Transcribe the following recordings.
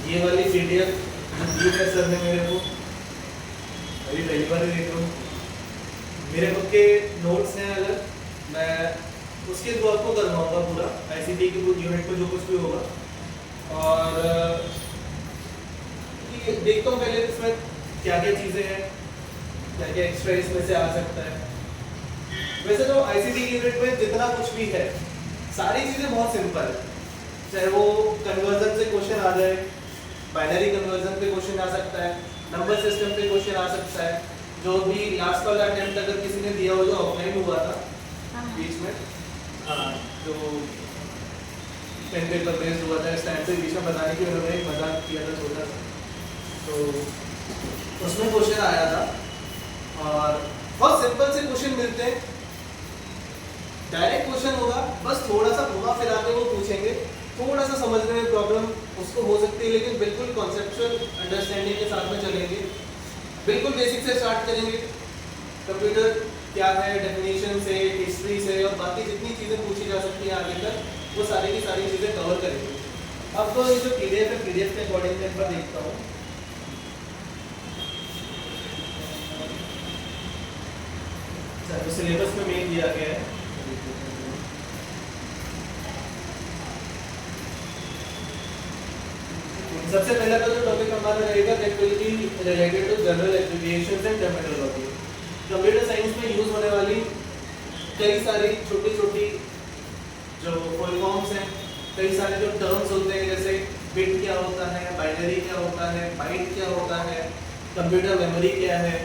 ये वाली पीडीएफ दी है सर ने मेरे को, अभी पहली बार ही देख रहा हूँ। मेरे खुद के नोट्स हैं, अगर मैं उसके थ्रू आपको करवाऊंगा पूरा आईसीटी के यूनिट को जो कुछ भी होगा। और ये देखता हूँ पहले इसमें क्या क्या चीज़ें हैं, क्या क्या एक्स्ट्रा इसमें से आ सकता है। वैसे तो आईसीटी यूनिट में जितना कुछ भी है सारी चीज़ें बहुत सिंपल है, चाहे वो कन्वर्जन से क्वेश्चन आ जाए, बाइनरी कन्वर्जन पे क्वेश्चन आ सकता है, नंबर सिस्टम पे क्वेश्चन आ सकता है, जो भी लास्ट वाला अटेम्प्ट अगर किसी ने दिया हो जो ऑफलाइन हुआ था बीच में, हाँ जो पेन पेपर बेस्ड हुआ था, इस टाइम पे बीच में बताने की उन्होंने एक मजाक किया था छोटा सा, तो उसमें क्वेश्चन आया था और बहुत सिंपल से क्वेश्चन मिलते हैं। डायरेक्ट क्वेश्चन होगा, बस थोड़ा सा घुमा फिरा के वो पूछेंगे, थोड़ा सा समझने में प्रॉब्लम उसको हो सकती है, लेकिन बिल्कुल कॉन्सेप्चुअल अंडरस्टैंडिंग के साथ में चलेंगे। बिल्कुल बेसिक से स्टार्ट करेंगे, कंप्यूटर क्या है डेफिनेशन से, हिस्ट्री से और बाकी जितनी चीज़ें पूछी जा सकती हैं आगे तक, वो सारी की सारी चीज़ें कवर करेंगे। अब तो ये जो पीडीएफ है, पीडीएफ के अकॉर्डिंग मैं एक बार देखता हूँ। तो सिलेबस में मेन दिया गया है, सबसे पहला तो जो टॉपिक हमारा रहेगा that will be related to general applications and terminology. Computer science में यूज होने वाली कई सारी छोटी छोटी जो फुल फॉर्म्स हैं, कई सारे जो टर्म्स होते हैं, जैसे बिट क्या होता है, बाइनरी क्या होता है, बाइट क्या होता है, कंप्यूटर मेमोरी क्या है,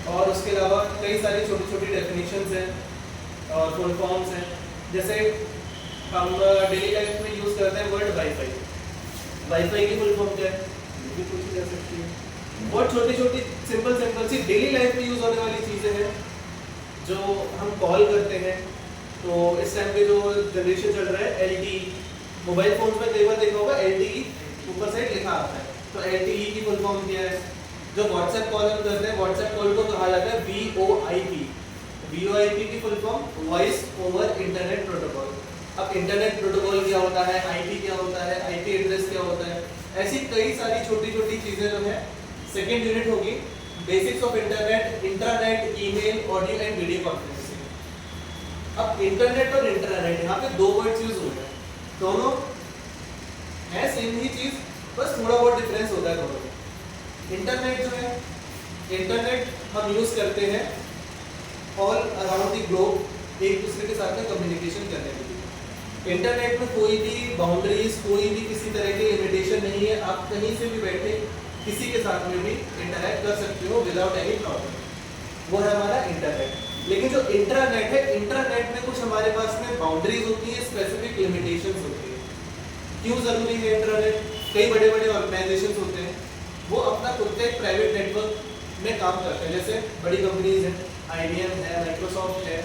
और उसके अलावा कई सारी छोटी छोटी डेफिनेशंस हैं और फुल फॉर्म्स हैं। जैसे हम डेली लाइफ में यूज़ करते हैं वर्ड वाईफाई, वाईफाई की फुल फॉर्म क्या है ये भी पूछी जा सकती है। बहुत छोटी छोटी सिंपल सिंपल सी डेली लाइफ में यूज़ होने वाली चीज़ें हैं जो हम कॉल करते हैं। तो इस टाइम पे जो जनरेशन चल रहा है LTE, मोबाइल फोन में कई बार देखा होगा LTE ऊपर साइड लिखा आता है, तो LTE की फुल फॉर्म क्या है। जो व्हाट्सएप कॉल हम करते हैं, व्हाट्सएप कॉल को कहा जाता है VoIP। VoIP की full form voice over internet protocol. अब इंटरनेट प्रोटोकॉल क्या होता है, IP क्या होता है, IP एड्रेस क्या होता है, ऐसी कई सारी छोटी छोटी चीज़ें जो है सेकेंड यूनिट होगी basics of internet, intranet, email, audio and video conferencing. अब इंटरनेट और इंट्रानेट यहाँ पे दो वर्ड्स यूज हो रहे हैं, दोनों है सेम ही चीज, बस थोड़ा बहुत डिफरेंस होता है दोनों में। इंटरनेट जो है, इंटरनेट हम यूज करते हैं ऑल अराउंड द ग्लोब एक दूसरे के साथ में कम्युनिकेशन करने के लिए। इंटरनेट में कोई भी बाउंड्रीज, कोई भी किसी तरह की लिमिटेशन नहीं है, आप कहीं से भी बैठे किसी के साथ में भी इंटरैक्ट कर सकते हो विदाउट एनी प्रॉब्लम, वो है हमारा इंटरनेट। लेकिन जो इंट्रानेट है, इंटरनेट में कुछ हमारे पास में बाउंड्रीज होती है, स्पेसिफिक लिमिटेशंस होती है। क्यों जरूरी है इंटरनेट? कई बड़े बड़े ऑर्गेनाइजेशंस होते हैं, वो अपना खुद का एक प्राइवेट नेटवर्क में काम करते हैं, जैसे बड़ी कंपनीज हैं, IBM है, माइक्रोसॉफ्ट है,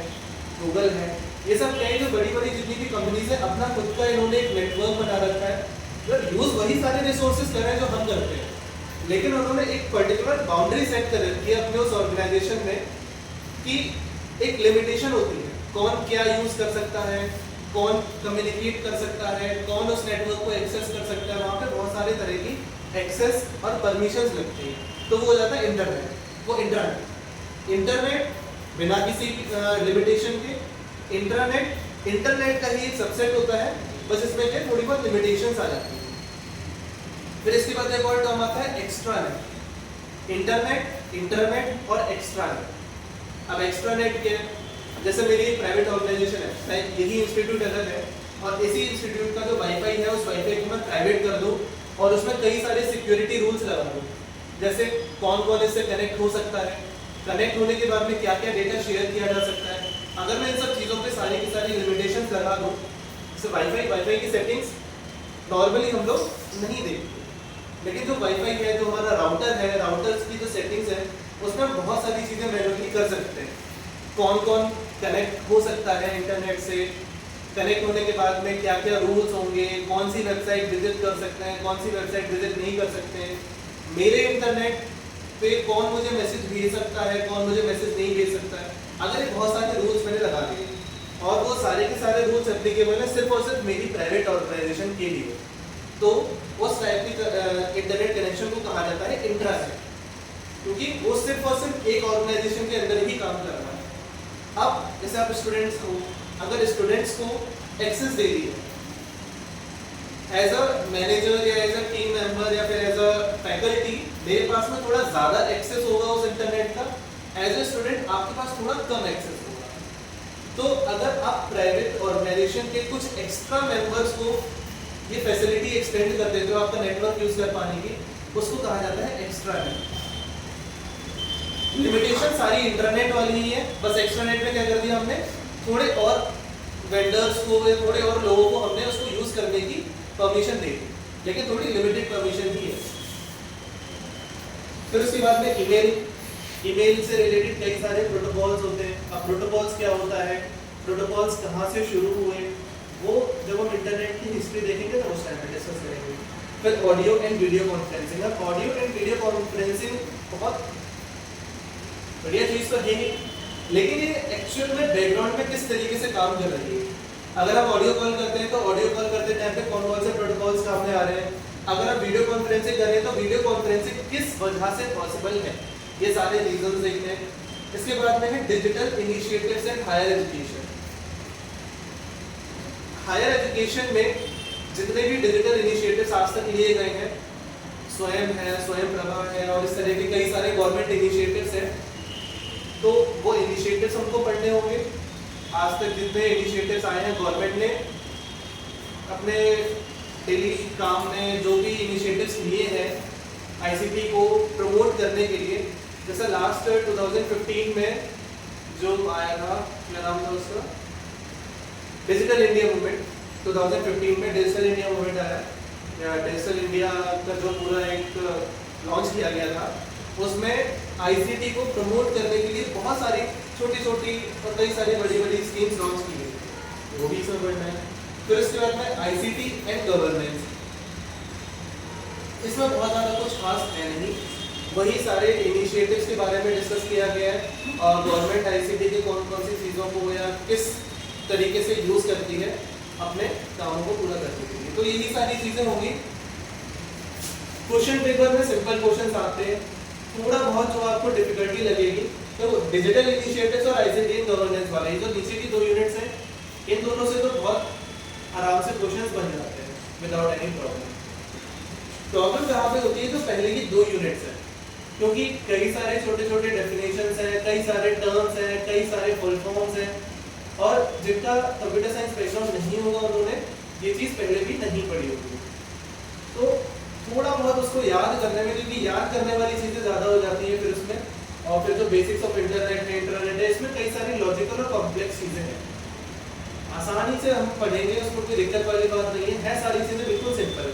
गूगल है, ये सब क्या है जो बड़ी बड़ी जितनी भी कंपनीज है अपना खुद का इन्होंने एक नेटवर्क बना रखा है, जो यूज वही सारे रिसोर्सेज कर रहे हैं जो हम करते हैं, लेकिन उन्होंने एक पर्टिकुलर बाउंड्री सेट कर रखी है अपने उस ऑर्गेनाइजेशन में कि एक लिमिटेशन होती है, कौन क्या यूज कर सकता है, कौन कम्युनिकेट कर सकता है, कौन उस नेटवर्क को एक्सेस कर सकता है। वहाँ पे बहुत सारे तरह की एक्सेस और परमिशंस लगती हैं, तो वो हो जाता है इंटरनेट, वो इंटरनेट। इंटरनेट बिना किसी लिमिटेशन के, इंटरनेट का ही एक सबसेट होता है, बस इसमें क्या थोड़ी बहुत लिमिटेशंस आ जाती है। फिर इसके बाद एक और टर्म आता है एक्स्ट्रानेट। इंटरनेट, इंटरनेट और एक्स्ट्रानेट। अब एक्स्ट्रानेट क्या है? जैसे मेरी एक प्राइवेट ऑर्गेनाइजेशन है, यही इंस्टीट्यूट अलग है, और इसी इंस्टीट्यूट का जो वाईफाई है उस वाईफाई को मैं प्राइवेट कर दूं और उसमें कई सारे सिक्योरिटी रूल्स लगा दूं, जैसे कौन कौन इससे कनेक्ट हो सकता है, कनेक्ट होने के बाद में क्या क्या डेटा शेयर किया जा सकता है। अगर मैं इन सब चीज़ों पे सारी की सारी लिमिटेशंस लगा दूं, जैसे वाईफाई की सेटिंग्स नॉर्मली हम लोग नहीं देखते, लेकिन जो वाईफाई है, जो हमारा राउटर है, राउटर्स की जो सेटिंग्स है उसमें हम बहुत सारी चीज़ें मैन्युअली कर सकते हैं। कौन कौन कनेक्ट हो सकता है इंटरनेट से, कनेक्ट होने के बाद में क्या क्या रूल्स होंगे, कौन सी वेबसाइट विजिट कर सकते हैं, कौन सी वेबसाइट विजिट नहीं कर सकते हैं, मेरे इंटरनेट पे कौन मुझे मैसेज भेज सकता है, कौन मुझे मैसेज नहीं भेज सकता है। अगर ये बहुत सारे रूल्स मैंने लगा दिए और वो सारे के सारे रूल्स एप्लीकेबल है सिर्फ और सिर्फ मेरी प्राइवेट ऑर्गेनाइजेशन के लिए, तो उस टाइप की इंटरनेट कनेक्शन को कहा जाता है इंट्रानेट, क्योंकि वो सिर्फ और सिर्फ एक ऑर्गेनाइजेशन के अंदर ही काम कर रहा है। अब जैसे आप स्टूडेंट्स हो, अगर स्टूडेंट्स को एक्सेस दे दिए एज अ मैनेजर या एज अ टीम मेंबर या फिर एज अ फैकल्टी, मेरे पास में थोड़ा ज़्यादा एक्सेस होगा उस इंटरनेट का, एज अ स्टूडेंट आपके पास थोड़ा कम एक्सेस होगा। तो अगर आप प्राइवेट ऑर्गेनाइजेशन के कुछ एक्स्ट्रा मेंबर्स को ये फैसिलिटी एक्सटेंड कर देते हो आपका नेटवर्क यूज कर पाने की, उसको कहा जाता है एक्स्ट्रानेट। लिमिटेशन सारी इंटरनेट वाली ही है, बस एक्स्ट्रानेट में क्या कर दिया हमने, थोड़े और वेंडर्स को या थोड़े और लोगों को हमने उसको यूज करने की परमिशन दे दी, लेकिन थोड़ी लिमिटेड परमिशन ही है। फिर उसके बाद में ईमेल से रिलेटेड कई सारे प्रोटोकॉल्स होते हैं। अब प्रोटोकॉल्स क्या होता है, प्रोटोकॉल्स कहाँ से शुरू हुए, वो जब हम इंटरनेट की हिस्ट्री देखेंगे तो उस टाइम पे डिस्कस करेंगे। फिर ऑडियो एंड वीडियो कॉन्फ्रेंसिंग। अब ऑडियो एंड वीडियो कॉन्फ्रेंसिंग बहुत बढ़िया चीज़ तो है नहीं, लेकिन ये एक्चुअल में बैकग्राउंड में किस तरीके से काम कर रही है। अगर आप ऑडियो कॉल करते हैं तो ऑडियो कॉल करते टाइम पे कौन कौन से प्रोटोकॉल्स काम में आ रहे हैं, अगर आप वीडियो कॉन्फ्रेंसिंग कर रहे हैं तो वीडियो कॉन्फ्रेंसिंग किस वजह से पॉसिबल है, ये सारे रीजंस देखते हैं। इसके बाद में है digital initiatives and higher education. Higher education में जितने भी डिजिटल इनिशिएटिव्स आज तक लिए गए हैं, स्वयं है, स्वयं प्रभा है और इस तरह के कई सारे गवर्नमेंट इनिशिएटिव्स हैं, तो वो इनिशिएटिव्स हमको पढ़ने होंगे। आज तक जितने इनिशिएटिव्स आए हैं गवर्नमेंट ने अपने डेली काम में जो भी इनिशिएटिव्स लिए हैं आईसीटी को प्रमोट करने के लिए, जैसे लास्ट 2015 में जो आया था, क्या नाम था उसका, डिजिटल इंडिया मूवमेंट। 2015 में डिजिटल इंडिया मूवमेंट आया, या डिजिटल इंडिया का जो पूरा एक लॉन्च किया गया था, उसमें आईसीटी को प्रमोट करने के लिए बहुत सारी छोटी छोटी और कई सारी बड़ी बड़ी स्कीम्स लॉन्च की गई, वो भी इसमें बढ़ना है। फिर उसके बाद में आईसीटी एंड गवर्नेंस, इसमें बहुत ज़्यादा कुछ खास है नहीं, वही सारे इनिशिएटिव्स के बारे में डिस्कस किया गया है और गवर्नमेंट आईसीटी की कौन कौन सी चीज़ों को या किस तरीके से यूज़ करती है अपने कामों को पूरा करने के लिए। तो यही सारी चीज़ें होंगी। क्वेश्चन पेपर में सिंपल क्वेश्चंस आते हैं, थोड़ा बहुत जो आपको डिफिकल्टी लगेगी तो डिजिटल इनिशिएटिव्स और आईसीटी एंड गवर्नेंस वाले जो नीचे की 2 यूनिट्स हैं, इन दोनों से तो बहुत आराम से क्वेश्चंस बन जाते हैं विदाउट एनी प्रॉब्लम। प्रॉब्लम कहाँ पे होती है, तो पहले की 2 यूनिट्स हैं, क्योंकि कई सारे छोटे छोटे डेफिनेशंस हैं, कई सारे टर्म्स हैं, कई सारे फुल फॉर्म्स हैं, और जिनका कंप्यूटर साइंस बैकग्राउंड नहीं होगा उन्होंने ये चीज़ पहले भी नहीं पढ़ी होगी, तो थोड़ा बहुत उसको याद करने में, क्योंकि याद करने वाली चीज़ें ज़्यादा हो जाती हैं फिर उसमें, और फिर जो बेसिक्स ऑफ इंटरनेट है, इसमें कई सारी लॉजिकल और कॉम्प्लेक्स चीज़ें हैं। आसानी से हम पढ़ेंगे, उसमें कोई दिक्कत वाली बात नहीं है सारी चीज़ें बिल्कुल सिंपल,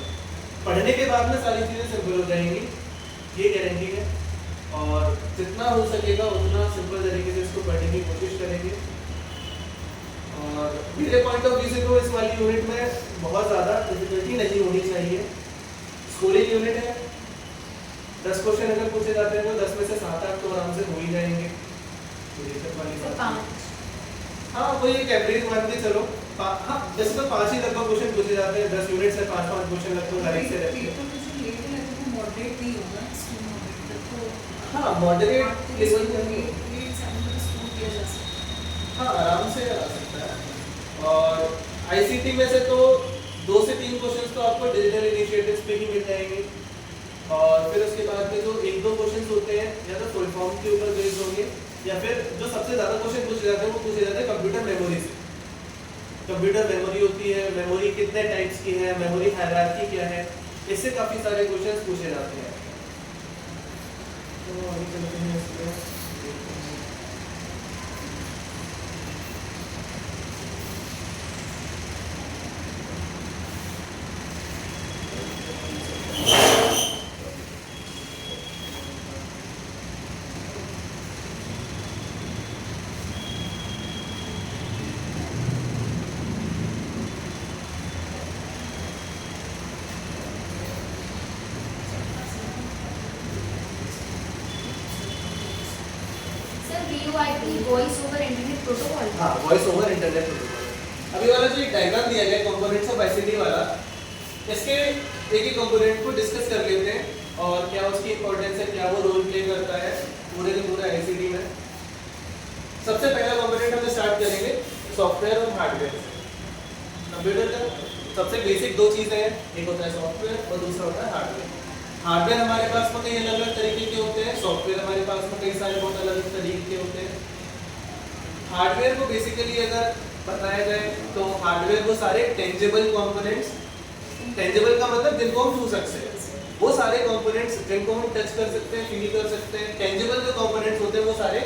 पढ़ने के बाद में सारी चीज़ें सिंपल हो जाएंगी, ये गारंटी है। और जितना हो सकेगा उतना सिंपल तरीके से इसको पढ़ने की कोशिश करेंगे। और मेरे पॉइंट ऑफ व्यू से तो इस वाली यूनिट में बहुत ज़्यादा डिफिकल्टी नहीं होनी चाहिए। स्कोरिंग यूनिट है, 10 क्वेश्चन अगर पूछे जाते हैं तो 10 में से 7-8 तो आराम से हो ही जाएंगे, तो दिक्कत वाली बात नहीं। हाँ, कोई एक एवरेज मान के चलो, हाँ जैसे तो 5 ही लगभग क्वेश्चन पूछे जाते हैं 10 यूनिट से, 5-5 क्वेश्चन लगभग हर एक से रहती है। मॉडरेट नहीं होगा, हाँ मॉडरेट लेवल हाँ आराम से आ सकता है। और आईसीटी में से तो 2 से 3 क्वेश्चंस तो आपको डिजिटल इनिशिएटिव्स पे ही मिल जाएंगे, और फिर उसके बाद में जो 1-2 क्वेश्चंस होते हैं या तो फुल फॉर्म के ऊपर बेस्ड होंगे, या फिर जो सबसे ज़्यादा क्वेश्चन पूछे जाते हैं वो पूछे जाते हैं कंप्यूटर मेमोरी से। कंप्यूटर मेमोरी होती है, मेमोरी कितने टाइप्स की है, मेमोरी हायरार्की क्या है, इससे काफ़ी सारे क्वेश्चंस पूछे जाते हैं। तो आगे चलते हैं इसमें। Voice over internet protocol. हाँ, वॉइस ओवर इंटरनेट प्रोटोकॉल। अभी वाला जो एक डायग्राम दिया गया कंपोनेंट्स ऑफ आईसीटी वाला, इसके एक एक कंपोनेंट को डिस्कस कर लेते हैं और क्या उसकी इंपॉर्टेंस है, क्या वो रोल प्ले करता है पूरे के पूरे आईसीटी में। सबसे पहला कंपोनेंट हम स्टार्ट करेंगे सॉफ्टवेयर और हार्डवेयर से। कंप्यूटर का सबसे बेसिक दो चीज़ें हैं, एक होता है सॉफ्टवेयर और दूसरा होता है हार्डवेयर। हार्डवेयर हमारे पास में कई अलग अलग तरीके के होते हैं, सॉफ्टवेयर हमारे पास में कई सारे बहुत अलग अलग तरीके के होते हैं। हार्डवेयर को बेसिकली अगर बताया जाए तो हार्डवेयर वो सारे टेंजिबल कंपोनेंट्स, टेंजिबल का मतलब जिनको हम छू सकते हैं, वो सारे कंपोनेंट्स जिनको हम टच कर सकते हैं, फील कर सकते हैं। टेंजिबल जो कंपोनेंट्स होते हैं वो सारे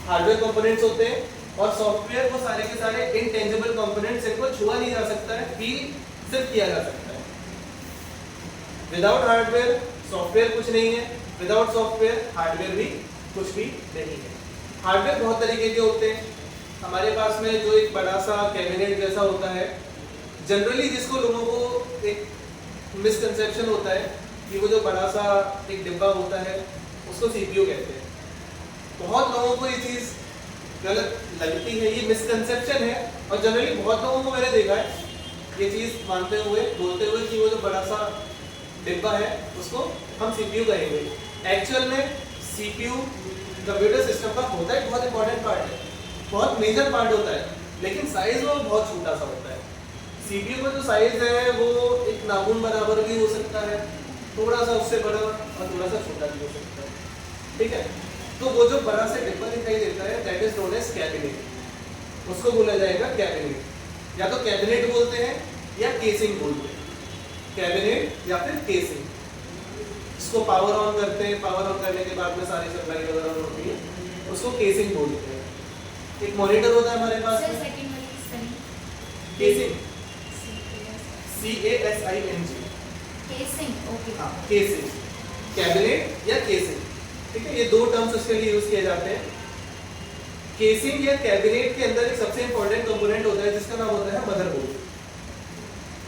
हार्डवेयर कंपोनेंट्स होते हैं, और सॉफ्टवेयर वो सारे के सारे इनटेंजिबल कंपोनेंट्स जिनको छुआ नहीं जा सकता है, फील सिर्फ किया जा सकता है। विदाउट हार्डवेयर सॉफ्टवेयर कुछ नहीं है, विदाउट सॉफ्टवेयर हार्डवेयर भी कुछ भी नहीं है। हार्डवेयर बहुत तरीके के होते हैं। हमारे पास में जो एक बड़ा सा कैबिनेट जैसा होता है, जनरली जिसको लोगों को एक मिसकंसेप्शन होता है कि वो जो बड़ा सा एक डिब्बा होता है उसको सीपीयू कहते हैं। बहुत लोगों को ये चीज़ गलत लगती है, ये मिसकंसेप्शन है, और जनरली बहुत लोगों को मैंने देखा है ये चीज़ मानते हुए बोलते हुए कि वो जो बड़ा सा डिब्बा है उसको हम सीपीयू कहेंगे। एक्चुअल में सीपीयू कंप्यूटर सिस्टम का होता है, बहुत इंपॉर्टेंट पार्ट है, बहुत मेजर पार्ट होता है, लेकिन साइज वो बहुत छोटा सा होता है। सीपीयू का जो साइज है वो एक नाखून बराबर भी हो सकता है, थोड़ा सा उससे बड़ा और थोड़ा सा छोटा भी हो सकता है, ठीक है। तो वो जो बड़ा सा डिब्बा दिखाई देता है that is known as cabinet, उसको बोला जाएगा कैबिनेट। या तो कैबिनेट बोलते हैं या केसिंग बोलते हैं, कैबिनेट या फिर केसिंग। इसको पावर ऑन करते हैं, पावर ऑन करने के बाद में सारी सप्लाई वगैरह होती है, उसको केसिंग बोलते हैं। एक मॉनिटर होता है हमारे पास में, केसिंग, CASING, केसिंग, ओके, हाँ केसिंग, कैबिनेट या केसिंग, ठीक है। ये दो टर्म्स उसके लिए यूज किए जाते हैं। केसिंग या कैबिनेट के अंदर एक सबसे इंपॉर्टेंट कंपोनेंट होता है जिसका नाम होता है मदरबोर्ड।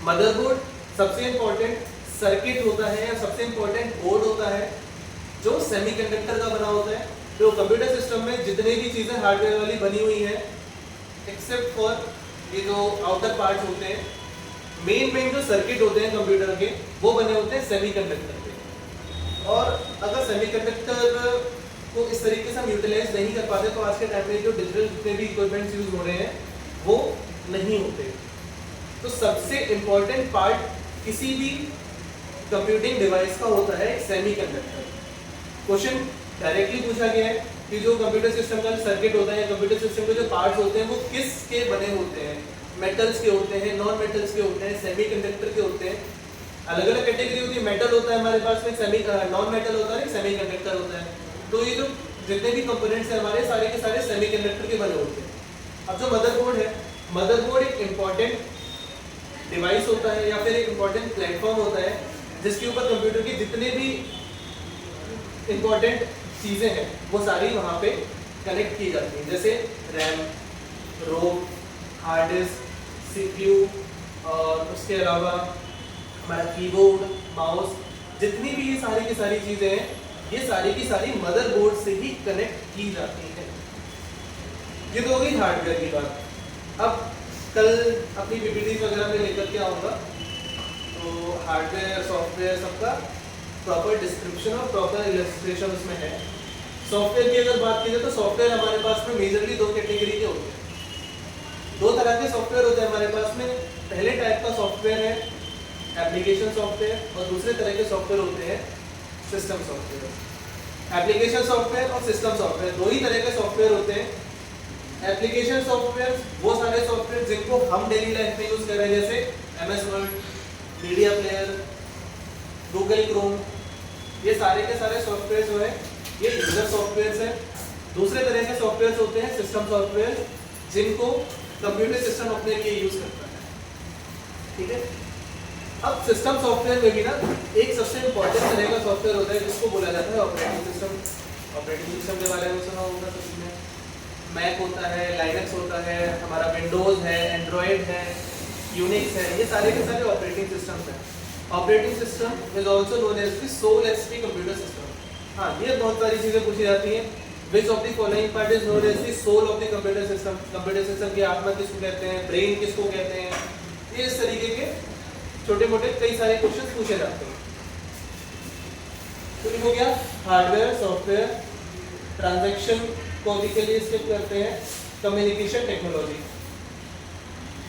मदरबोर्ड सबसे इंपॉर्टेंट सर्किट होता है या सबसे इंपॉर्टेंट बोर्ड होता है जो सेमीकंडक्टर का बना होता है। जो कंप्यूटर सिस्टम में जितने भी चीज़ें हार्डवेयर वाली बनी हुई हैं एक्सेप्ट फॉर ये जो आउटर पार्ट्स होते हैं, मेन जो सर्किट होते हैं कंप्यूटर के वो बने होते हैं सेमीकंडक्टर के। और अगर सेमीकंडक्टर को इस तरीके से हम यूटिलाइज नहीं कर पाते तो आज के टाइम में जो डिजिटल जितने भी इक्विपमेंट्स यूज हो रहे हैं वो नहीं होते। तो सबसे इंपॉर्टेंट पार्ट किसी भी कंप्यूटिंग डिवाइस का होता है सेमीकंडक्टर। क्वेश्चन डायरेक्टली पूछा गया है कि जो कंप्यूटर सिस्टम का सर्किट होता है या कंप्यूटर सिस्टम के जो पार्ट्स होते हैं वो किसके बने होते हैं, मेटल्स के होते हैं, नॉन मेटल्स के होते हैं, सेमीकंडक्टर के होते हैं। अलग अलग कैटेगरी होती है, मेटल होता है हमारे पास में, नॉन मेटल होता है, सेमीकंडक्टर होता है। तो ये जो जितने भी कंपोनेंट्स हैं हमारे सारे के सारे सेमीकंडक्टर के बने होते हैं। अब जो मदरबोर्ड है, मदरबोर्ड एक इम्पॉर्टेंट डिवाइस होता है या फिर एक इम्पॉर्टेंट प्लेटफॉर्म होता है जिसके ऊपर कंप्यूटर की जितने भी इम्पॉर्टेंट चीज़ें हैं वो सारी वहाँ पे कनेक्ट की जाती हैं, जैसे रैम, रोम, हार्ड डिस्क, सीपीयू, और उसके अलावा हमारा कीबोर्ड, माउस, जितनी भी ये सारी की सारी चीज़ें हैं ये सारी की सारी मदरबोर्ड से ही कनेक्ट की जाती हैं। ये तो हो गई हार्डवेयर की बात। अब कल अपनी पीपीटी वगैरह में लेकर के आऊँगा तो हार्डवेयर सॉफ्टवेयर सबका प्रॉपर डिस्क्रिप्शन और प्रॉपर इलस्ट्रेशन उसमें है। सॉफ्टवेयर की अगर बात की जाए तो सॉफ्टवेयर हमारे पास में मेजरली दो कैटेगरी के होते हैं। दो तरह के सॉफ्टवेयर होते हैं हमारे पास में। पहले टाइप का सॉफ्टवेयर है एप्लीकेशन सॉफ्टवेयर और दूसरे तरह के सॉफ्टवेयर होते हैं सिस्टम सॉफ्टवेयर। एप्लीकेशन सॉफ्टवेयर और सिस्टम सॉफ्टवेयर दो ही तरह के सॉफ्टवेयर होते हैं। एप्लीकेशन सॉफ्टवेयर वो सारे सॉफ्टवेयर जिनको हम डेली लाइफ में यूज कर रहे हैं, जैसे MS word, media player, Google Chrome, ये सारे के सारे सॉफ्टवेयर जो है ये यूजर सॉफ्टवेयर है। दूसरे तरह के सॉफ्टवेयर होते हैं सिस्टम सॉफ्टवेयर जिनको कंप्यूटर सिस्टम अपने लिए यूज करता है, ठीक है। अब सिस्टम सॉफ्टवेयर में भी ना एक सबसे इंपॉर्टेंट तरह का सॉफ्टवेयर होता है जिसको बोला जाता है ऑपरेटिंग सिस्टम। ऑपरेटिंग सिस्टम के बारे में सुना होगा सभी ने। मैक होता है, लाइनक्स होता है, हमारा विंडोज है, एंड्रॉयड है, यूनिक्स है, ये सारे के सारे ऑपरेटिंग सिस्टम है। Operating system is also known as the soul HP computer system. हाँ, ये बहुत सारी चीज़ें पूछी जाती हैं। Which of the following part is known as the soul of the computer system. Computer system की आत्मा किसको कहते हैं, ब्रेन किसको कहते हैं, ये इस तरीके के छोटे मोटे कई सारे क्वेश्चन पूछे जाते हैं। तो ये हो गया हार्डवेयर सॉफ्टवेयर ट्रांजैक्शन को अभी के लिए स्किप करते हैं। कम्युनिकेशन टेक्नोलॉजी,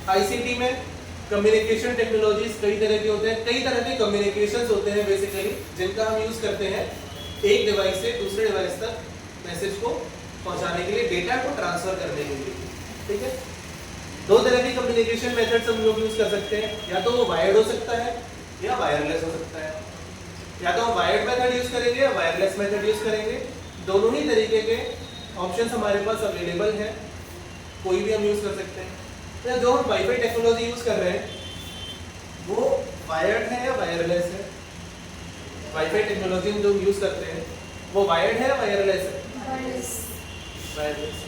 आईसीटी में कम्युनिकेशन टेक्नोलॉजीज कई तरह के होते हैं, कई तरह के कम्युनिकेशंस होते हैं बेसिकली, जिनका हम यूज करते हैं एक डिवाइस से दूसरे डिवाइस तक मैसेज को पहुंचाने के लिए, डेटा को ट्रांसफर करने के लिए। ठीक है, दो तरह के कम्युनिकेशन मेथड्स हम लोग यूज कर सकते हैं, या तो वो वायर्ड हो सकता है या वायरलेस हो सकता है। या तो हम वायर्ड मेथड यूज करेंगे या वायरलेस मेथड यूज करेंगे, दोनों ही तरीके के ऑप्शंस हमारे पास अवेलेबल है, कोई भी हम यूज कर सकते हैं। तो जो हम वाईफाई टेक्नोलॉजी यूज कर रहे हैं वो वायर्ड है या वायरलेस है? वाईफाई टेक्नोलॉजी जो यूज करते हैं वो वायर्ड है या वायरलेस है? वायरलेस।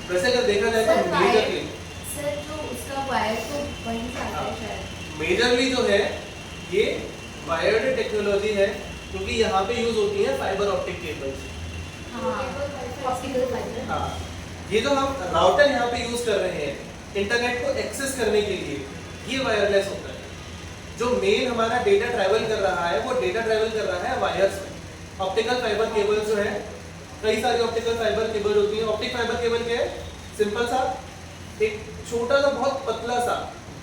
वैसे अगर देखा जाए तो मेजरली सर जो उसका वायर तो वहीं से आता है शायद। मेजरली जो है ये वायर्ड टेक्नोलॉजी है, क्योंकि यहाँ पे यूज होती है fibre optic cables. Optical fibre. हाँ, ये जो हम राउटर यहाँ पे यूज कर रहे हैं इंटरनेट को एक्सेस करने के लिए, ये वायरलेस होता है। जो मेन हमारा डेटा ट्रैवल कर रहा है वो डेटा ट्रैवल कर रहा है वायर्स में। ऑप्टिकल फाइबर केबल जो है, कई सारी ऑप्टिकल फाइबर केबल होती है। ऑप्टिक फाइबर केबल क्या है? सिंपल सा एक छोटा सा बहुत पतला सा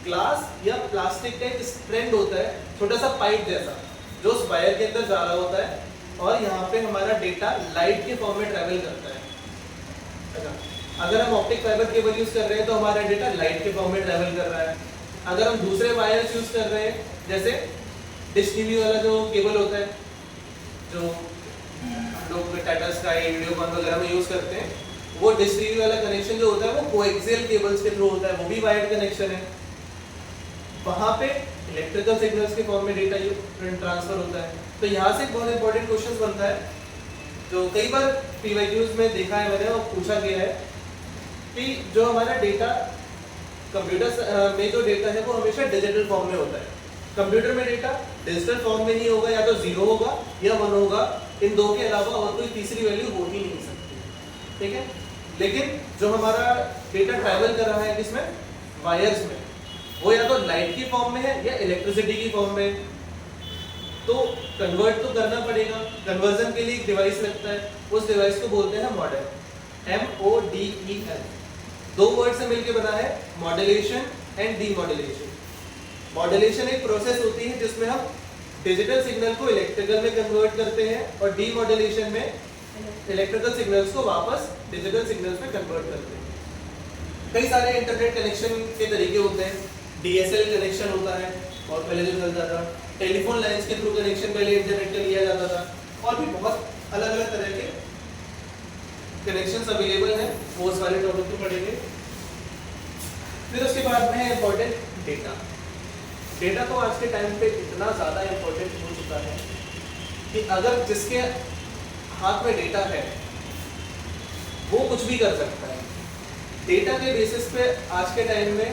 ग्लास या प्लास्टिक का एक स्ट्रैंड होता है, छोटा सा पाइप जैसा, जो उस वायर के अंदर जा रहा होता है और यहाँ पे हमारा डेटा लाइट के फॉर्म में ट्रैवल करता है। अच्छा, अगर हम ऑप्टिक फाइबर केबल यूज कर रहे हैं तो हमारा डेटा लाइट के फॉर्म में ट्रैवल कर रहा है। अगर हम दूसरे वायर्स यूज कर रहे हैं, जैसे डिश टीवी वाला जो केबल होता है, जो लोग टाटा स्काई वीडियोकॉन वगैरह में यूज करते हैं, वो डिश टीवी वाला कनेक्शन जो होता है वो कोएक्सियल केबल्स के थ्रू होता है, वो भी वायर्ड कनेक्शन है। वहाँ पे इलेक्ट्रिकल सिग्नल्स के फॉर्म में डेटा ट्रांसफर होता है। तो यहाँ से बहुत इंपॉर्टेंट क्वेश्चन बनता है, जो कई बार पीवाईक्यूज में देखा है मैंने और पूछा गया है कि जो हमारा डेटा कंप्यूटर में जो डेटा है वो हमेशा डिजिटल फॉर्म में होता है। कंप्यूटर में डेटा डिजिटल फॉर्म में ही होगा, या तो 0 होगा या 1 होगा, इन दो के अलावा और कोई तीसरी वैल्यू हो ही नहीं सकती। ठीक है, लेकिन जो हमारा डेटा ट्रैवल कर रहा है किसमें? वायर्स में, वो या तो लाइट की फॉर्म में है या इलेक्ट्रिसिटी की फॉर्म में। तो कन्वर्ट तो करना पड़ेगा, कन्वर्जन के लिए एक डिवाइस लगता है, उस डिवाइस को बोलते हैं मॉडल, MODEL। दो वर्ड से मिलकर बना है, मॉड्यूलेशन एंड डीमॉड्यूलेशन। मॉड्यूलेशन एक प्रोसेस होती है जिसमें हम डिजिटल सिग्नल को इलेक्ट्रिकल में कन्वर्ट करते हैं, और डीमॉड्यूलेशन में इलेक्ट्रिकल सिग्नल्स को वापस डिजिटल सिग्नल्स में कन्वर्ट करते हैं। कई सारे इंटरनेट कनेक्शन के तरीके होते हैं। DSL कनेक्शन होता है, और पहले जो चलता था टेलीफोन लाइंस के थ्रू कनेक्शन पहले इंटरनेट का लिया जाता था, और भी बहुत अलग अलग तरह के कनेक्शंस अवेलेबल हैं, वो उस वाले टॉपिक को पढ़ेंगे। फिर उसके बाद में है इंपॉर्टेंट डेटा। डेटा तो आज के टाइम पे इतना ज़्यादा इंपॉर्टेंट हो चुका है कि अगर जिसके हाथ में डेटा है वो कुछ भी कर सकता है। डेटा के बेसिस पे आज के टाइम में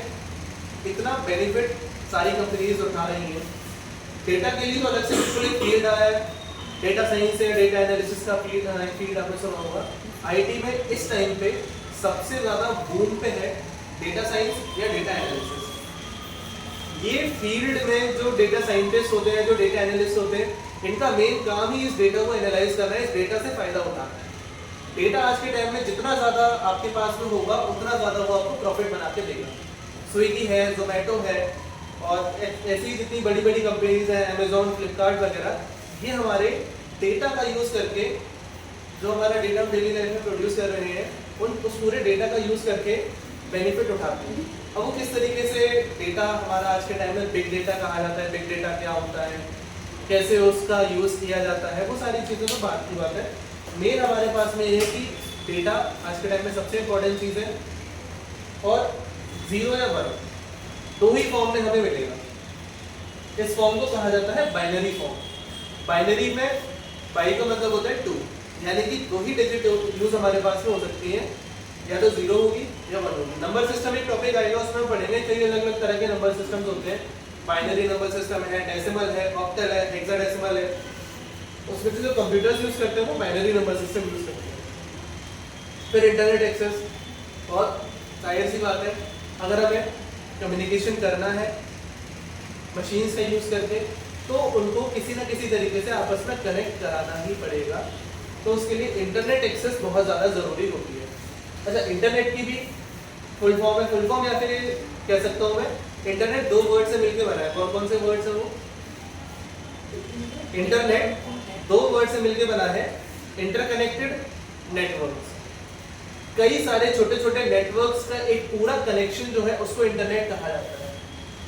इतना बेनिफिट सारी कंपनीज उठा रही हैं। डेटा के लिए तो अलग से बिल्कुल एक फील्ड आया है, डेटा साइंस है, डेटा एनालिसिस का फील्ड आपने सुना होगा। आईटी में इस टाइम पे सबसे ज़्यादा बूम पे है डेटा साइंस या डेटा एनालिसिस। ये फील्ड में जो डेटा साइंटिस्ट होते हैं, जो डेटा एनालिस्ट होते हैं, इनका मेन काम ही इस डेटा को एनालाइज करना है, इस डेटा से फायदा उठाना है। डेटा आज के टाइम में जितना ज़्यादा आपके पास में होगा उतना ज़्यादा वो आपको प्रॉफिट बना के देगा। स्विगी है, जोमेटो है, और ऐसी जितनी बड़ी बड़ी कंपनीज हैं, अमेजोन, फ्लिपकार्ट वगैरह, ये हमारे डेटा का यूज़ करके, जो हमारा डेटा हम डेली लाइफ में प्रोड्यूस कर रहे हैं, उस पूरे डेटा का यूज़ करके बेनिफिट उठाते हैं। अब वो किस तरीके से डेटा हमारा आज के टाइम में बिग डेटा कहा जाता है, बिग डेटा क्या होता है, कैसे उसका यूज़ किया जाता है, वो सारी चीज़ें तो बात की बात है। मेन हमारे पास में ये है कि डेटा आज के टाइम में सबसे इम्पोर्टेंट चीज़ है, और 0 या 1 दो ही फॉर्म में हमें मिलेगा। इस फॉर्म को कहा जाता है बाइनरी फॉर्म। बाइनरी में बाई का मतलब होता है 2, यानी कि दो ही डिजिट यूज हमारे पास में हो सकती है, या तो 0 होगी या 1 होगी। नंबर सिस्टम एक टॉपिक आएगा, उसमें हम पढ़ेंगे कई अलग अलग तरह के नंबर सिस्टम्स होते हैं। बाइनरी नंबर सिस्टम है, डेसिमल है, ऑक्टल है, हेक्साडेसिमल है। उसमें से जो कंप्यूटर्स यूज करते हैं वो बाइनरी नंबर सिस्टम यूज करते हैं। फिर इंटरनेट एक्सेस, और जाहिर सी बात है अगर हमें कम्युनिकेशन करना है मशीन्स का यूज़ करके, तो उनको किसी ना किसी तरीके से आपस में कनेक्ट कराना ही पड़ेगा। तो उसके लिए इंटरनेट एक्सेस बहुत ज़्यादा ज़रूरी होती है। अच्छा, इंटरनेट की भी फुल फॉर्म है, फुल फॉर्म या फिर कह सकता हूँ मैं, इंटरनेट 2 वर्ड से मिलकर बना है। कौन कौन से वर्ड है वो? इंटरनेट 2 वर्ड से मिलकर बना है, इंटरकनेक्टेड नेटवर्क्स। कई सारे छोटे छोटे नेटवर्क्स का एक पूरा कनेक्शन जो है उसको इंटरनेट कहा जाता है।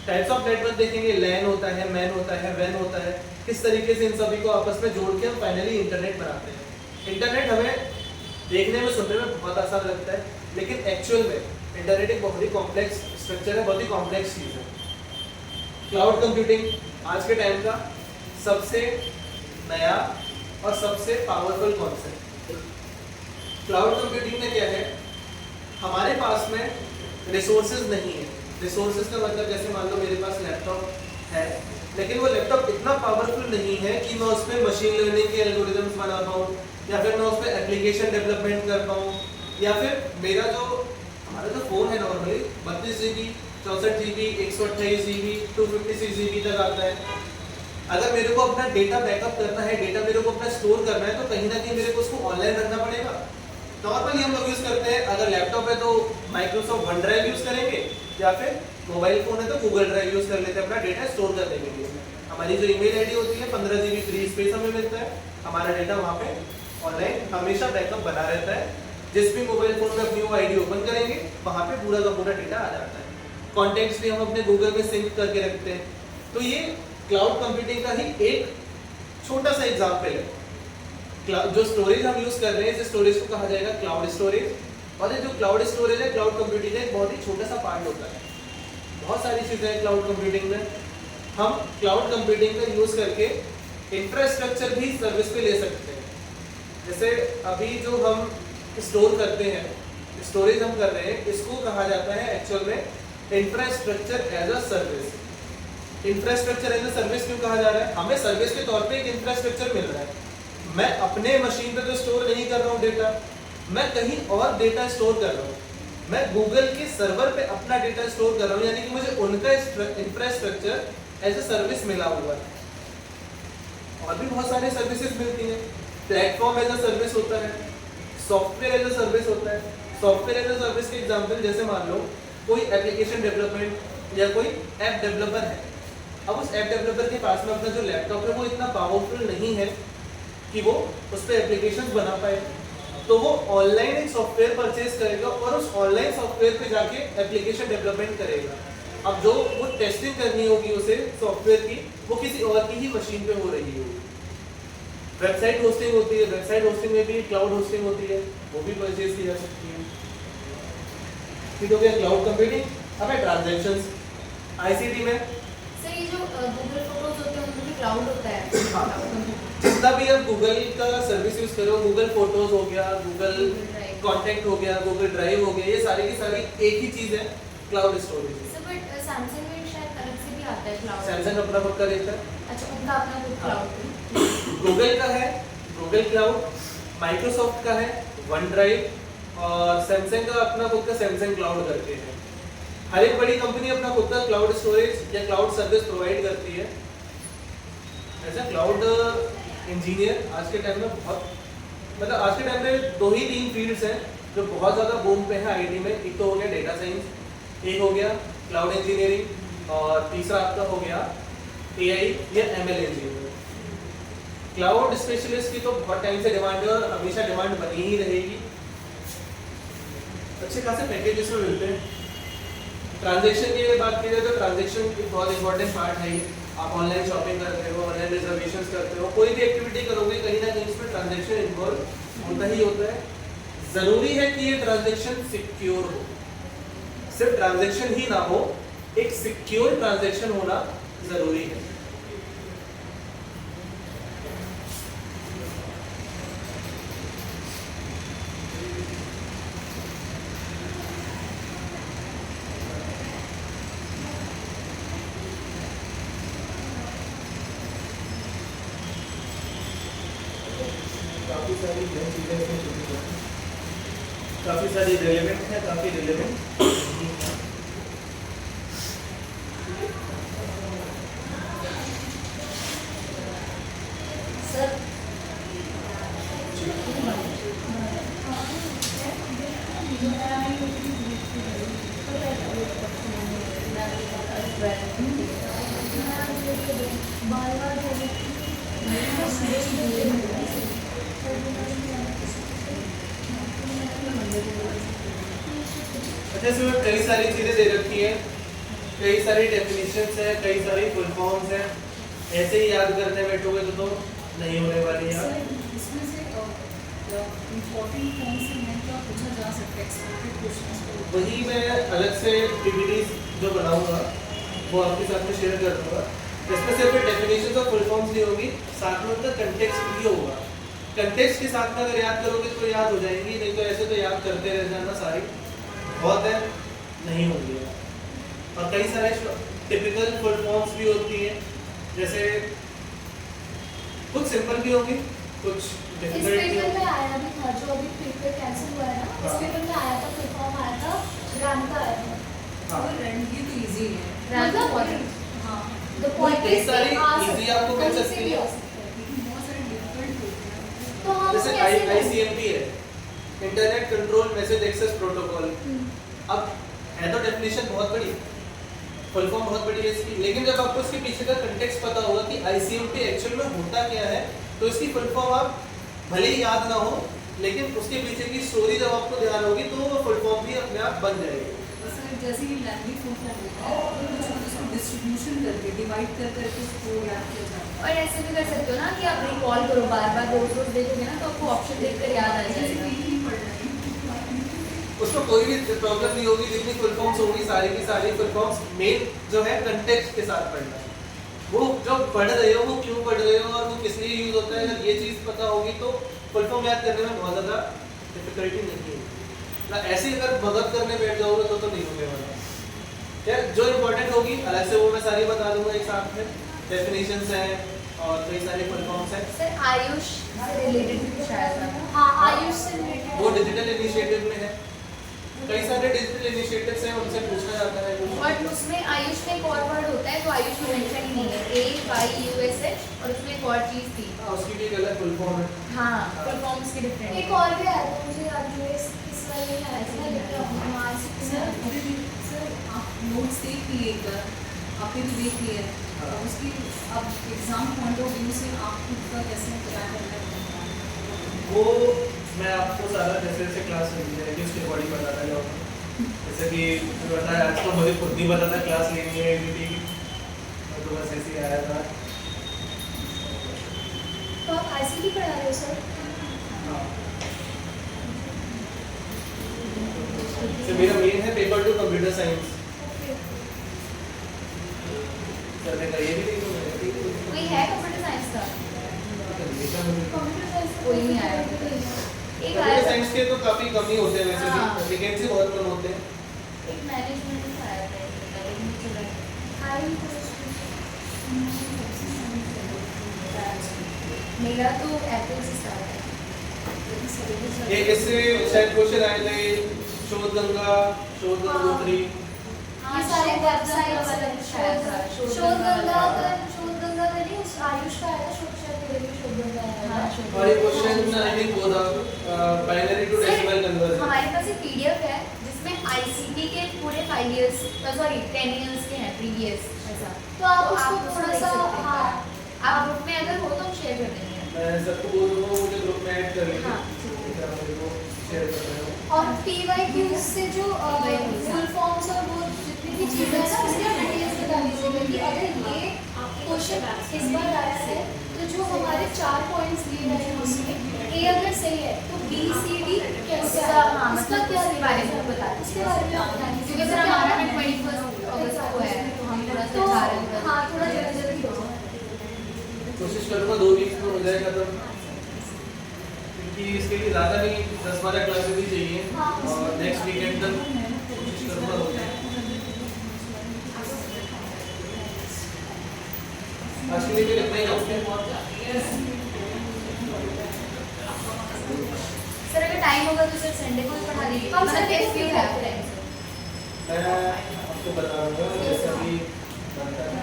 टाइप्स ऑफ नेटवर्क देखेंगे, लैन होता है, मैन होता है, वैन होता है। किस तरीके से इन सभी को आपस में जोड़ के हम फाइनली इंटरनेट बनाते हैं। इंटरनेट हमें देखने में, सुनने में बहुत आसान लगता है, लेकिन एक्चुअल में इंटरनेट एक बहुत ही कॉम्प्लेक्स स्ट्रक्चर है, बहुत ही कॉम्प्लेक्स चीज़ है। क्लाउड कंप्यूटिंग आज के टाइम का सबसे नया और सबसे पावरफुल कॉन्सेप्ट। क्लाउड कंप्यूटिंग में क्या है, हमारे पास में रिसोर्सेज नहीं है। रिसोर्सेज का मतलब जैसे मान लो मेरे पास लैपटॉप है, लेकिन वो लैपटॉप इतना पावरफुल नहीं है कि मैं उस पर मशीन लर्निंग के एल्गोरिदम्स बना पाऊँ, या फिर मैं उस पर एप्लीकेशन डेवलपमेंट कर पाऊँ, या फिर मेरा जो हमारा जो फ़ोन है normally 32 GB, 64 GB, 128 GB, 256 GB तक आता है। अगर मेरे को अपना डेटा बैकअप करना है, डेटा मेरे को अपना स्टोर करना है, तो कहीं ना कहीं मेरे को उसको ऑनलाइन रखना पड़ेगा। नॉर्मली हम लोग यूज़ करते हैं, अगर लैपटॉप है तो माइक्रोसॉफ्ट वन ड्राइव यूज़ करेंगे, या फिर मोबाइल फ़ोन है तो गूगल ड्राइव यूज़ कर लेते हैं अपना डेटा स्टोर करने के लिए। हमारी जो ईमेल आईडी होती है 15 GB फ्री स्पेस हमें मिलता है, हमारा डेटा वहाँ पे ऑनलाइन हमेशा बैकअप बना रहता है। जिस भी मोबाइल फ़ोन में अपनी वो आईडी ओपन करेंगे, वहाँ पे पूरा का पूरा डेटा आ जाता है। कॉन्टेक्ट्स भी हम अपने गूगल में सिंक करके रखते हैं। तो ये क्लाउड कंप्यूटिंग का ही एक छोटा सा एग्जाम्पल है। जो स्टोरेज हम यूज़ कर रहे हैं, इस स्टोरेज को कहा जाएगा क्लाउड स्टोरेज। और ये जो क्लाउड स्टोरेज है, क्लाउड कंप्यूटिंग का एक बहुत ही छोटा सा पार्ट होता है। बहुत सारी चीज़ें हैं क्लाउड कंप्यूटिंग में। हम क्लाउड कंप्यूटिंग का यूज़ करके इंफ्रास्ट्रक्चर भी सर्विस पे ले सकते हैं। जैसे अभी जो हम स्टोर करते हैं, स्टोरेज हम कर रहे हैं, इसको कहा जाता है एक्चुअल में infrastructure as a service. Infrastructure as a service क्यों कहा जा रहा है? हमें सर्विस के तौर पे एक इंफ्रास्ट्रक्चर मिल रहा है। मैं अपने मशीन पे तो स्टोर नहीं कर रहा हूँ डेटा, मैं कहीं और डेटा स्टोर कर रहा हूँ। मैं गूगल के सर्वर पे अपना डेटा स्टोर कर रहा हूँ, यानी कि मुझे उनका इंफ्रास्ट्रक्चर एज अ सर्विस मिला हुआ है। और भी बहुत सारे सर्विसेज मिलती हैं। प्लेटफॉर्म एज अ सर्विस होता है, सॉफ्टवेयर एज अ सर्विस होता है। सॉफ्टवेयर एज अ सर्विस के एग्जांपल जैसे मान लो कोई एप्लीकेशन डेवलपमेंट या कोई ऐप डेवलपर है। अब उस ऐप डेवलपर के पास में अपना जो लैपटॉप है वो इतना पावरफुल नहीं है कि वो उस पर एप्लीकेशन बना पाए, तो वो ऑनलाइन एक सॉफ्टवेयर परचेज करेगा और उस ऑनलाइन सॉफ्टवेयर पे जाके एप्लीकेशन डेवलपमेंट करेगा। अब जो वो टेस्टिंग करनी होगी उसे सॉफ्टवेयर की, वो किसी और की ही मशीन पे हो रही होगी। वेबसाइट होस्टिंग होती है, वेबसाइट होस्टिंग में भी क्लाउड होस्टिंग होती है, वो भी परचेज की जा सकती है। ठीक हो गया क्लाउड कंप्यूटिंग। अब है ट्रांजैक्शंस आईसीटी में। सर ये जो गूगल फोटोज होते हैं उनमें भी क्लाउड होता है। जितना भी आप गूगल का सर्विस यूज करो, गूगल फोटोज हो गया, गूगल कॉन्टैक्ट हो गया, गूगल ड्राइव हो गया, ये सारी की सारी एक ही चीज है, cloud storage. Sir but Samsung में शायद अलग से भी आता है क्लाउड। सैमसंग अपना खुद का देता है। अच्छा, उनका अपना खुद क्लाउड। गूगल का है गूगल क्लाउड, माइक्रोसॉफ्ट का है वन ड्राइव, और सैमसंग का अपना खुद का सैमसंग क्लाउड करके है। हर एक बड़ी कंपनी अपना खुद का क्लाउड स्टोरेज या क्लाउड सर्विस प्रोवाइड करती है। ऐसा क्लाउड इंजीनियर आज के टाइम में बहुत, मतलब आज के टाइम में 2 ही 3 फील्ड्स हैं जो बहुत ज़्यादा बूम पे है आईटी में। एक तो हो गया डेटा साइंस, एक हो गया क्लाउड इंजीनियरिंग, और तीसरा आपका हो गया एआई या एमएल इंजीनियर। क्लाउड स्पेशलिस्ट की तो बहुत टाइम से डिमांड है और हमेशा डिमांड बनी ही रहेगी। अच्छे खासे पैकेजेस में मिलते हैं। ट्रांजैक्शन की बात की जाए तो ट्रांजैक्शन एक बहुत इंपॉर्टेंट पार्ट है। आप ऑनलाइन शॉपिंग करते हो, ऑनलाइन रिजर्वेशंस करते हो, कोई भी एक्टिविटी करोगे कहीं ना कहीं इसमें ट्रांजैक्शन इन्वॉल्व होता ही होता है। ज़रूरी है कि ये ट्रांजैक्शन सिक्योर हो। सिर्फ ट्रांजैक्शन ही ना हो, एक सिक्योर ट्रांजैक्शन होना ज़रूरी है। काफ़ी सारी नई चीज़ें इसमें शुरू हुई हैं, काफ़ी सारी रेलेवेंट है, काफ़ी रेलेवेंट। अच्छा, इसमें कई सारी चीज़ें दे रखी है, कई सारी डेफिनेशंस है, कई सारी फुल फॉर्म्स है। ऐसे ही याद करने बैठोगे तो नहीं होने वाली यार। इसमें से इम्पोर्टेंट कौन से हैं क्या पूछा जा सकता है एक्सपेक्टेड क्वेश्चंस को? वही मैं अलग से पीपीटी जो बनाऊंगा वो आपके साथ में शेयर कर दूंगा। इसमें सिर्फ डेफिनेशंस और फुल फॉर्म्स नहीं होगी, साथ में उनका कंटेक्स्ट भी होगा। कंटेक्स्ट के साथ में अगर याद करोगे तो याद हो जाएंगी, नहीं तो ऐसे तो याद करते रह जाना सारी बहुत है, नहीं होंगी। और कई सारे टिपिकल फुल फॉर्म्स भी होती हैं, जैसे कुछ सिंपल भी होंगी, कुछ इस डिफिकल्ट भी पेपर होंगी। में आया भी था, जो अभी पेपर कैंसिल हुआ है ना, इस हाँ। पेपर में आया था, फुल फॉर्म आया था, रैम का आया था। हाँ। और रणनीति तो इजी है। रैम का मतलब हाँ, द पॉइंट कई इज सारी कि आ easy सकता आपको मिल कहीं से सकती भी है। आ सकता है। लेकिन बहुत सारे डिफिकल्ट होते हैं। तो हम जैसे कैसे करें? आईसीएमपी है, internet control message access protocol. अब है तो डेफिनेशन बहुत बड़ी, फुल फॉर्म बहुत बड़ी है इसकी, लेकिन जब आपको इसके पीछे का कंटेक्स्ट पता होगा कि आईसीएमपी एक्चुअल में होता क्या है, तो इसकी फुल फॉर्म आप भले ही याद ना हो, लेकिन उसके पीछे की स्टोरी जब आपको ध्यान होगी तो वो फुल फॉर्म भी अपने आप बन जाएगी। जैसे कि लैंग्वेज फुल फॉर्म होता है, तो कुछ उसको डिस्ट्रीब्यूशन करके डिवाइड कर करके उसको याद किया जाता है। और ऐसे भी कर सकते हो ना कि आप रिकॉल करो, बार बार रोज रोज देखोगे ना तो आपको ऑप्शन देखकर याद आ जैसे जाएगा। कि नहीं पढ़ रहे उसमें कोई भी प्रॉब्लम नहीं होगी, जितनी फुल फॉर्म्स होगी सारी की सारी फुल फॉर्म्स मेन जो है कंटेक्स्ट के साथ पढ़ना। वो जो पढ़ रहे हो वो क्यों पढ़ रहे हो और वो किस लिए यूज होता है, अगर ये चीज़ पता होगी तो फुल फॉर्म याद करने में बहुत ज़्यादा डिफिकल्टी नहीं होगी। ना ऐसे ही अगर मदद करने बैठ जाओगे तो नहीं होने वाला। यार जो इम्पोर्टेंट होगी अलग से वो मैं सारी बता दूंगा एक साथ में, डेफिनेशंस हैं और कई सारे फुल फॉर्म्स हैं। सर आयुष से रिलेटेड कुछ आया था। हाँ, आयुष से रिलेटेड वो डिजिटल इनिशिएटिव में है, कई सारे डिजिटल इनिशिएटिव्स हैं, उनसे पूछा जाता है। बट उसमें आयुष में एक और वर्ड होता है जो आयुष में मेंशन ही नहीं है, AYUSH, और उसमें एक और चीज थी। उसकी भी एक अलग फुल फॉर्म है। हाँ, फुल फॉर्म्स की डिफरेंट। एक और भी आया था, मुझे याद नहीं है इस वाले में आया था, लेकिन मानसिक सर सर आप नोट्स देख लिए एक बार, आपने भी देख लिया है, और उसकी अब एग्जाम पॉइंट ऑफ व्यू से आप खुद का कैसे तैयार करना है? वो मैं आपको सारा जैसे जैसे क्लास लेनी है उसके अकॉर्डिंग बताता जाऊँगा। जैसे कि बताया आज तो मुझे खुद नहीं पता था क्लास लेनी है एबीटी की, तो बस ऐसे ही आया था। तो आप ICT पढ़ा रहे हो सर? हाँ, तो मेरा मेन है पेपर 2 कंप्यूटर साइंस। सर ने कहा ये भी नहीं तो मैंने ठीक है। कोई है कंप्यूटर साइंस का? कंप्यूटर साइंस कोई नहीं आया अभी तक। एक आया कंप्यूटर था, साइंस के तो काफ़ी कम ही होते हैं वैसे हाँ। भी, वैकेंसी बहुत कम होते हैं। एक मैनेजमेंट का आया था, लेकिन मुझे लगा आई मेरा तो अप्रैल से स्टार्ट है। ये इससे शायद क्वेश्चन आए थे, शोध गंगोत्री। ये सारे वेबसाइट वाला शोध गंगा का नहीं, उस आयुष का आया था, शोध गंगा आया हाँ, था। और ये क्वेश्चन आई थिंक वो था बाइनरी टू डेसिमल कन्वर्जन। हमारे पास एक PDF है जिसमें ICT के पूरे 5 इयर्स, सॉरी 10 इयर्स के हैं प्रीवियस ऐसा। तो आप उसको उसको थोड़ा देख सा, सकते हैं। हाँ, आप ग्रुप में अगर हो तो हम शेयर कर देंगे। मैं सबको बोल दूंगा मुझे ग्रुप में ऐड कर लीजिए, हाँ। ठीक है, मेरे को शेयर कर रहे हो। और PYQ से जो फुल फॉर्म्स और वो जितनी भी चीज़ें हैं ना, उसके डिटेल्स बता दीजिएगा कि अगर ये क्वेश्चन इस बार आया है तो जो हमारे 4 पॉइंट्स दिए गए हैं उसमें A अगर सही है तो B C D कैसे उसका, आएगा, हाँ, उसका मतलब क्या उसके बारे में बता दीजिए। उसके बारे में आप बता दीजिए। क्योंकि सर हमारा ना 21 अगस्त को है तो हम थोड़ा सा तो जा रहे हैं। हाँ, थोड़ा जल्दी जल्दी हो। कोशिश करूँगा 2 वीक में हो जाएगा तो, क्योंकि इसके लिए ज़्यादा नहीं 10-12 क्लासेस ही चाहिए, हाँ, और नेक्स्ट वीकेंड तक कोशिश करूँगा हो जाए। आज के लिए भी इतना ही काफी है। सर अगर टाइम होगा तो सर संडे को भी पढ़ा दीजिए। हम मतलब Sunday को if you free have रहते time, हैं। मैं आपको बता दूंगा जैसा भी बनता है।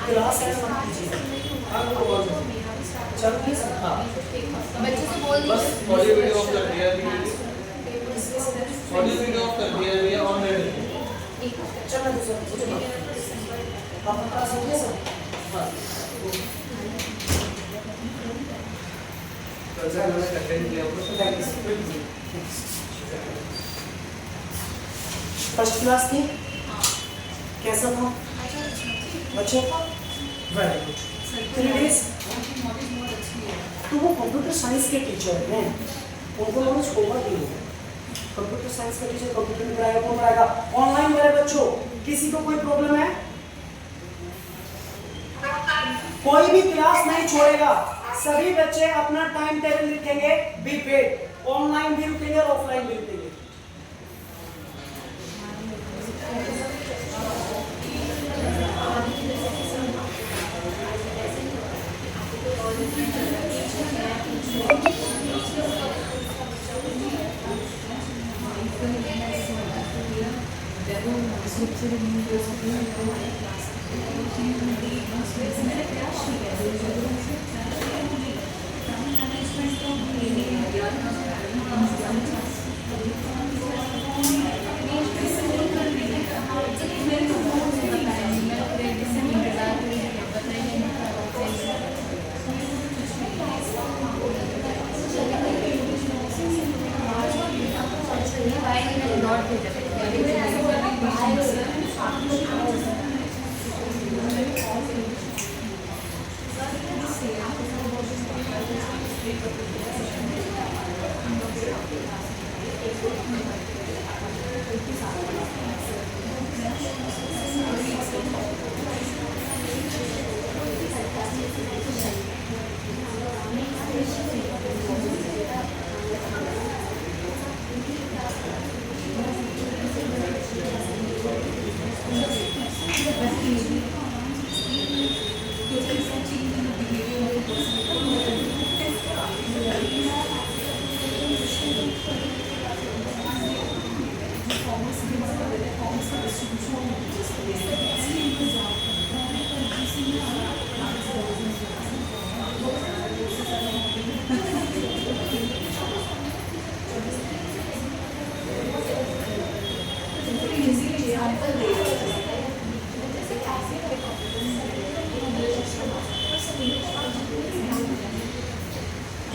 क्लास ऐड मत कीजिए। हाँ, वो बहुत चल नहीं सकता। हाँ, बच्चों से बोल बस दीजिए। ऑडियो वीडियो ऑफ कर दिया अभी, ऑडियो वीडियो ऑफ कर दिया अभी, ऑन रेडी। चल मैं दूसरा मुझे बात आप क्लास हो गया सर? हाँ, कल से मैंने कंटेंट लिया होगा। Thank you sir. First class थी, हाँ कैसा था? अच्छा था, वेरी गुड। सर 3 days उनकी नॉलेज बहुत अच्छी है। तो वो कंप्यूटर साइंस के टीचर हैं, उनको नॉलेज होगा भी नहीं। कंप्यूटर साइंस का टीचर कंप्यूटर में पढ़ाएगा, कौन पढ़ाएगा? ऑनलाइन वाले बच्चों, किसी को कोई प्रॉब्लम है? कोई भी क्लास नहीं छोड़ेगा, सभी बच्चे अपना टाइम टेबल लिखेंगे, बी पेड, ऑनलाइन भी रुकेंगे और ऑफलाइन भी रुकेंगे।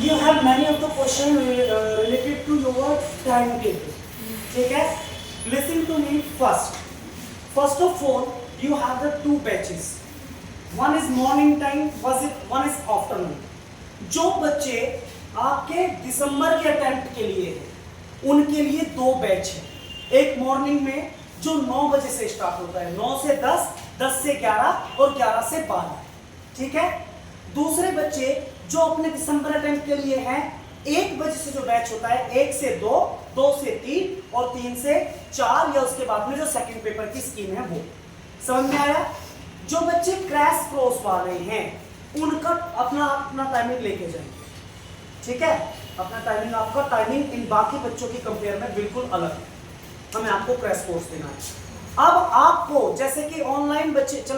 You have many of the question related to your timetable. ठीक है? Listen to me first. First of all, you have the 2 batches. One is morning time, one is afternoon. जो बच्चे आपके दिसंबर के अटेम्प्ट के लिए हैं, उनके लिए 2 बैच है। एक मॉर्निंग में जो 9 बजे से स्टार्ट होता है, 9 से 10, 10 से 11 और 11 से 12। ठीक है? दूसरे बच्चे जो अपने दिसंबर अटेम्प्ट के लिए हैं, 1 बजे से जो बैच होता है, 1 से 2, 2 से 3 और 3 से 4 या उसके बाद में जो सेकंड पेपर की स्कीम है वो। समझ में आया? जो बच्चे क्रैश कोर्स वाले हैं, उनका अपना टाइमिंग लेके जाएंगे। ठीक है? अपना टाइमिंग, आपका टाइमिंग इन बाकी बच्चों की कंपेयर में बिल्कुल अलग है। हमें आपको क्रैश कोर्स देना है। अब आपको जैसे कि ऑनलाइन बच्चे